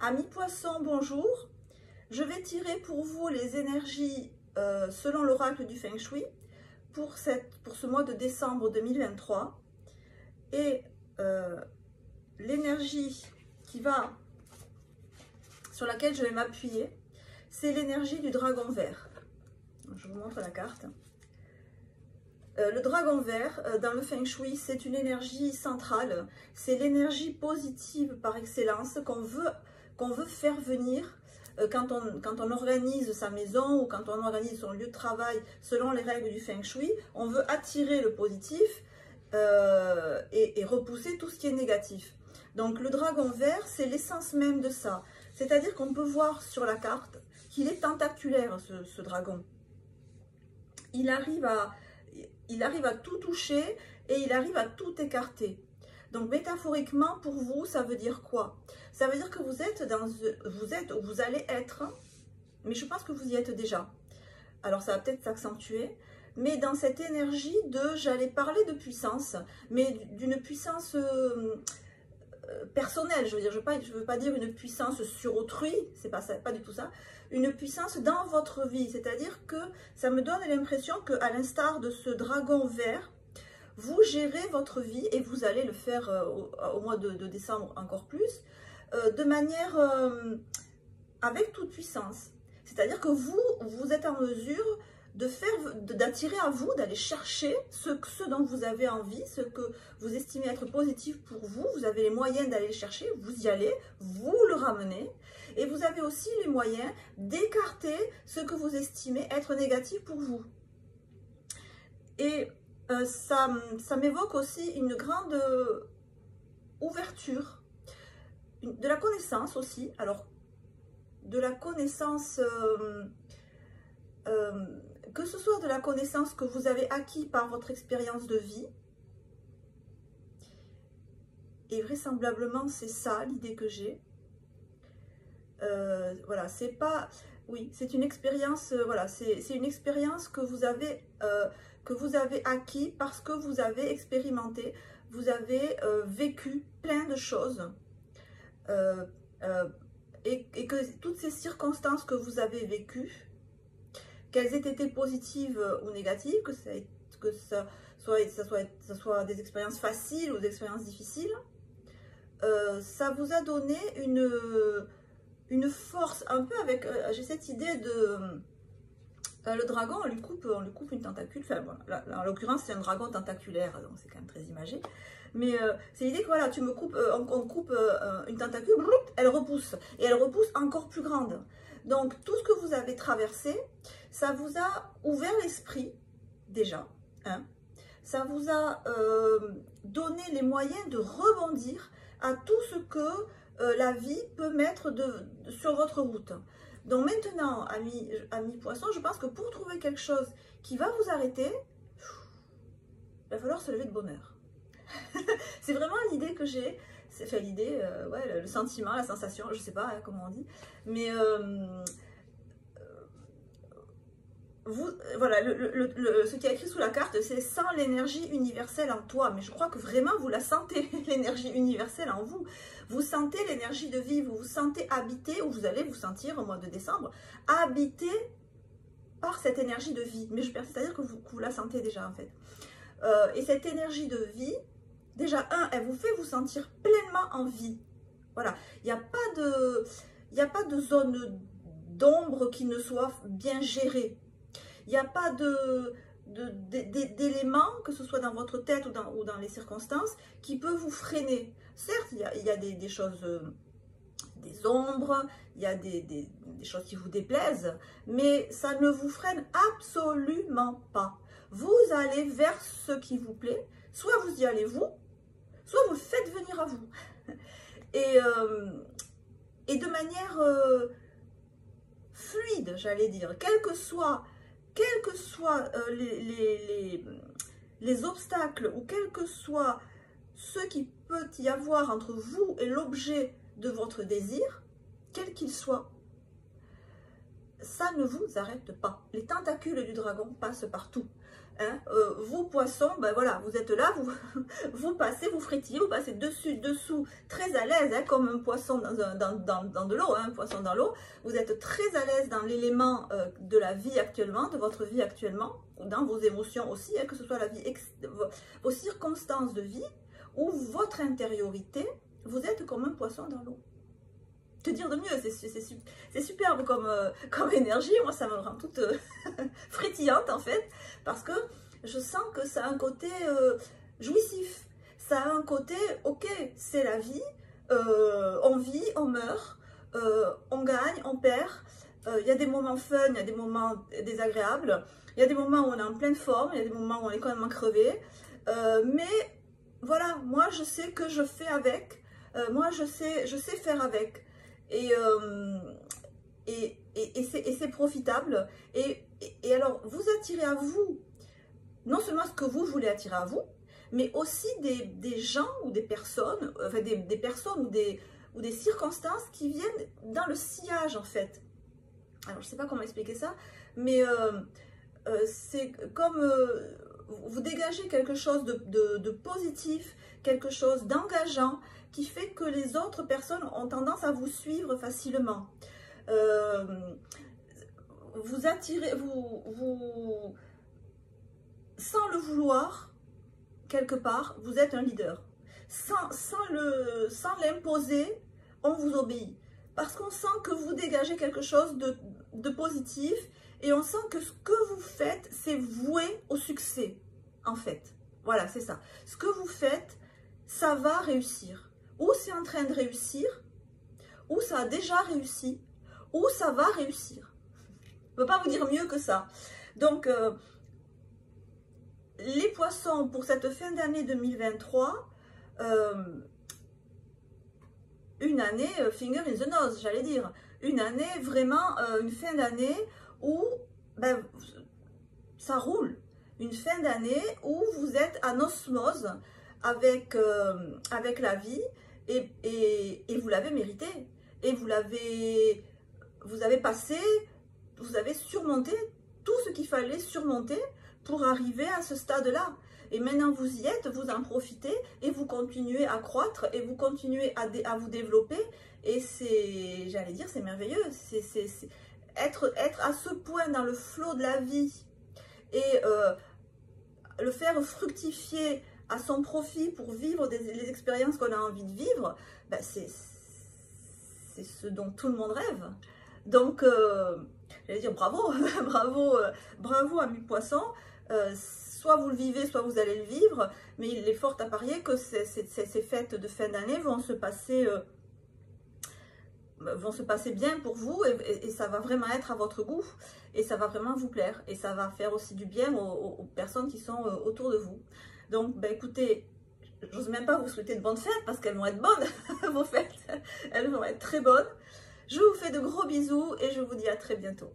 Amis poissons, bonjour. Je vais tirer pour vous les énergies selon l'oracle du Feng Shui pour ce mois de décembre 2023. Et l'énergie sur laquelle je vais m'appuyer, c'est l'énergie du dragon vert. Je vous montre la carte. Le dragon vert, dans le Feng Shui, c'est une énergie centrale. C'est l'énergie positive par excellence qu'on veut faire venir quand on organise sa maison ou quand on organise son lieu de travail selon les règles du Feng Shui. On veut attirer le positif et repousser tout ce qui est négatif. Donc le dragon vert, c'est l'essence même de ça. C'est-à-dire qu'on peut voir sur la carte qu'il est tentaculaire, ce dragon. Il arrive à tout toucher et il arrive à tout écarter. Donc métaphoriquement, pour vous, ça veut dire quoi? Ça veut dire que vous êtes où vous allez être, mais je pense que vous y êtes déjà. Alors ça va peut-être s'accentuer, mais dans cette énergie j'allais parler de puissance, mais d'une puissance personnelle, je veux dire, je veux pas dire une puissance sur autrui, c'est pas du tout ça, une puissance dans votre vie, c'est-à-dire que ça me donne l'impression qu'à l'instar de ce dragon vert, vous gérez votre vie et vous allez le faire au mois de décembre encore plus, de manière avec toute puissance. C'est-à-dire que vous êtes en mesure d'attirer à vous, d'aller chercher ce dont vous avez envie, ce que vous estimez être positif pour vous. Vous avez les moyens d'aller le chercher, vous y allez, vous le ramenez. Et vous avez aussi les moyens d'écarter ce que vous estimez être négatif pour vous. Et ça m'évoque aussi une grande ouverture, de la connaissance aussi. Alors, de la connaissance, que ce soit de la connaissance que vous avez acquis par votre expérience de vie, et vraisemblablement c'est ça l'idée que j'ai. Voilà, c'est pas... Oui, c'est une expérience, voilà, c'est une expérience que vous avez acquis parce que vous avez expérimenté, vous avez vécu plein de choses. Et que toutes ces circonstances que vous avez vécues, qu'elles aient été positives ou négatives, que ça soit des expériences faciles ou des expériences difficiles, ça vous a donné une force, un peu avec, j'ai cette idée de, le dragon, on lui coupe une tentacule, enfin, voilà, là, en l'occurrence c'est un dragon tentaculaire, donc c'est quand même très imagé, mais c'est l'idée que voilà, tu me coupes, on coupe une tentacule, elle repousse, et elle repousse encore plus grande. Donc tout ce que vous avez traversé, ça vous a ouvert l'esprit, déjà, hein. Ça vous a donné les moyens de rebondir à tout ce que la vie peut mettre sur votre route. Donc maintenant, amis poissons, je pense que pour trouver quelque chose qui va vous arrêter, il va falloir se lever de bonne heure. C'est vraiment l'idée que j'ai, enfin l'idée, ouais, le sentiment, la sensation, je sais pas hein, comment on dit, mais voilà, ce qui est écrit sous la carte, c'est sans l'énergie universelle en toi. Mais je crois que vraiment vous la sentez, l'énergie universelle en vous. Vous sentez l'énergie de vie, vous vous sentez habité, ou vous allez vous sentir au mois de décembre, habité par cette énergie de vie. Mais c'est-à-dire que vous la sentez déjà en fait. Et cette énergie de vie, déjà, elle vous fait vous sentir pleinement en vie. Voilà, il n'y a pas de zone d'ombre qui ne soit bien gérée. Il n'y a pas d'éléments, que ce soit dans votre tête ou dans les circonstances, qui peut vous freiner. Certes, il y a des choses, des ombres, il y a des choses qui vous déplaisent, mais ça ne vous freine absolument pas. Vous allez vers ce qui vous plaît, soit vous y allez vous, soit vous le faites venir à vous. Et de manière fluide, j'allais dire, quels que soient les obstacles ou quel que soit ce qui peut y avoir entre vous et l'objet de votre désir, quel qu'il soit, ça ne vous arrête pas. Les tentacules du dragon passent partout. Hein. Vous, poissons, ben voilà, vous êtes là, vous passez, vous frétillez, vous passez dessus, dessous, très à l'aise, hein, comme un poisson dans de l'eau, hein, un poisson dans l'eau. Vous êtes très à l'aise dans l'élément de la vie actuellement, de votre vie actuellement, dans vos émotions aussi, hein, que ce soit la vie, vos circonstances de vie, ou votre intériorité, vous êtes comme un poisson dans l'eau. Que dire de mieux, c'est superbe comme énergie, moi ça me rend toute frétillante en fait, parce que je sens que ça a un côté jouissif, ça a un côté, ok, c'est la vie, on vit, on meurt, on gagne, on perd, il y a des moments fun, il y a des moments désagréables, il y a des moments où on est en pleine forme, il y a des moments où on est quand même crevé, mais voilà, moi je sais que je fais avec, moi je sais faire avec. Et c'est profitable. Et alors, vous attirez à vous, non seulement ce que vous voulez attirer à vous, mais aussi des gens ou des personnes, enfin des personnes ou des circonstances qui viennent dans le sillage, en fait. Alors, je ne sais pas comment expliquer ça, mais c'est comme vous dégagez quelque chose de positif, quelque chose d'engageant, qui fait que les autres personnes ont tendance à vous suivre facilement. Vous attirez, sans le vouloir, quelque part, vous êtes un leader. Sans l'imposer, on vous obéit. Parce qu'on sent que vous dégagez quelque chose de positif et on sent que ce que vous faites, c'est voué au succès, en fait. Voilà, c'est ça. Ce que vous faites, ça va réussir. Ou c'est en train de réussir, ou ça a déjà réussi, ou ça va réussir. Je ne peux pas vous dire mieux que ça. Donc, les poissons, pour cette fin d'année 2023, une année finger in the nose, j'allais dire. Une année, vraiment, une fin d'année où ben, ça roule. Une fin d'année où vous êtes en osmose avec la vie. Et vous l'avez mérité. Et vous avez passé, vous avez surmonté tout ce qu'il fallait surmonter pour arriver à ce stade-là. Et maintenant vous y êtes, vous en profitez et vous continuez à croître et vous continuez à vous développer. Et c'est, j'allais dire, c'est merveilleux. Être à ce point dans le flot de la vie et le faire fructifier à son profit pour vivre les expériences qu'on a envie de vivre, ben c'est ce dont tout le monde rêve. Donc, j'allais dire bravo, bravo amis poissons. Soit vous le vivez, soit vous allez le vivre, mais il est fort à parier que ces fêtes de fin d'année vont se passer bien pour vous et ça va vraiment être à votre goût et ça va vraiment vous plaire et ça va faire aussi du bien aux personnes qui sont autour de vous. Donc, ben écoutez, j'ose même pas vous souhaiter de bonnes fêtes parce qu'elles vont être bonnes, vos fêtes. Elles vont être très bonnes. Je vous fais de gros bisous et je vous dis à très bientôt.